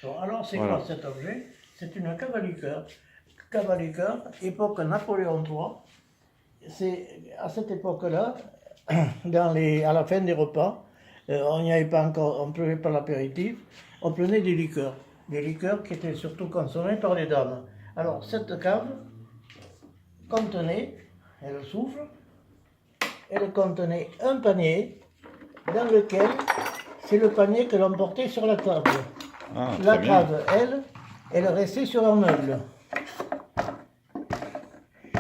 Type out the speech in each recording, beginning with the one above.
Bon, alors, c'est Voilà. quoi cet objet? C'est une cave à liqueur. Cave à liqueur, époque Napoléon III. C'est à cette époque-là, à la fin des repas, on n'y avait pas encore, on ne prenait pas l'apéritif, on prenait des liqueurs qui étaient surtout consommées par les dames. Alors cette cave contenait, elle s'ouvre, elle contenait un panier dans lequel c'est le panier que l'on portait sur la table. Ah, La très bien. cave, elle restait sur un meuble.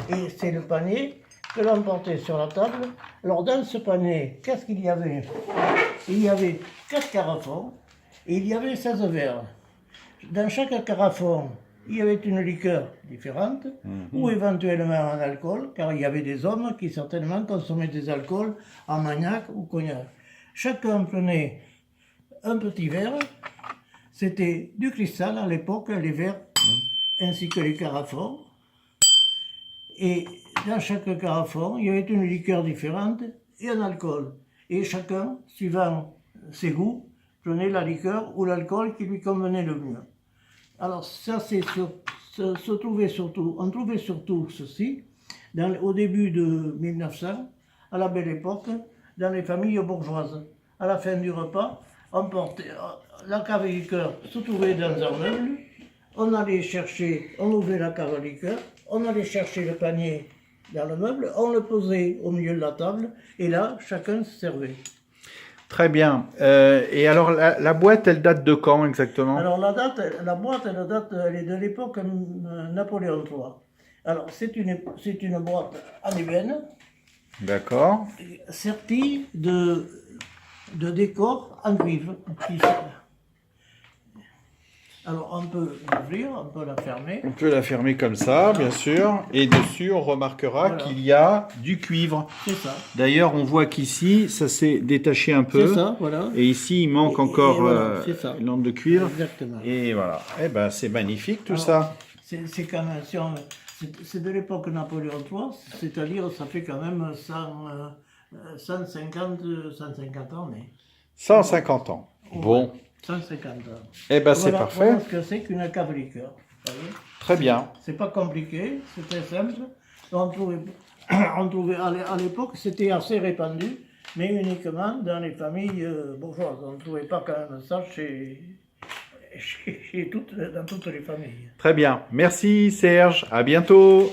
Et c'est le panier que l'on portait sur la table. Alors dans ce panier, qu'est-ce qu'il y avait? Il y avait 4 carafons et il y avait 16 verres. Dans chaque carafon, il y avait une liqueur différente ou éventuellement un alcool, car il y avait des hommes qui certainement consommaient des alcools en Magnac ou cognac. Chacun prenait un petit verre. C'était du cristal à l'époque, les verres ainsi que les carafons. Et dans chaque carafon, il y avait une liqueur différente et un alcool. Et chacun, suivant ses goûts, prenait la liqueur ou l'alcool qui lui convenait le mieux. Alors ça, on trouvait surtout ceci au début de 1900, à la belle époque, dans les familles bourgeoises. À la fin du repas, la cave à liqueur se trouvait dans un meuble. On allait chercher, on ouvrait la cave à liqueur, on allait chercher le panier dans le meuble, on le posait au milieu de la table, et là, chacun se servait. Très bien. Et alors, la boîte, elle date de quand exactement? Alors la boîte, elle est de l'époque Napoléon III. Alors c'est une boîte en ébène, D'accord. sertie de décors en cuivre. Alors on peut l'ouvrir, on peut la fermer. On peut la fermer comme ça, bien sûr. Et dessus, on remarquera Voilà. qu'il y a du cuivre. C'est ça. D'ailleurs, on voit qu'ici, ça s'est détaché un peu. C'est ça, voilà. Et ici, il manque Et encore voilà, c'est ça. une lampe de cuivre. Exactement. Et voilà. Eh ben, c'est magnifique tout Alors, ça. C'est quand même, c'est de l'époque Napoléon III, c'est-à-dire ça fait quand même 150 ans. Mais 150 ans. Bon. 150 ans. Eh ben, c'est Voilà, parfait. voilà ce que c'est qu'une cave liqueur. Très bien. C'est pas compliqué, c'est très simple. On trouvait à l'époque, c'était assez répandu, mais uniquement dans les familles bourgeoises. On ne trouvait pas quand même ça dans toutes les familles. Très bien. Merci Serge. À bientôt.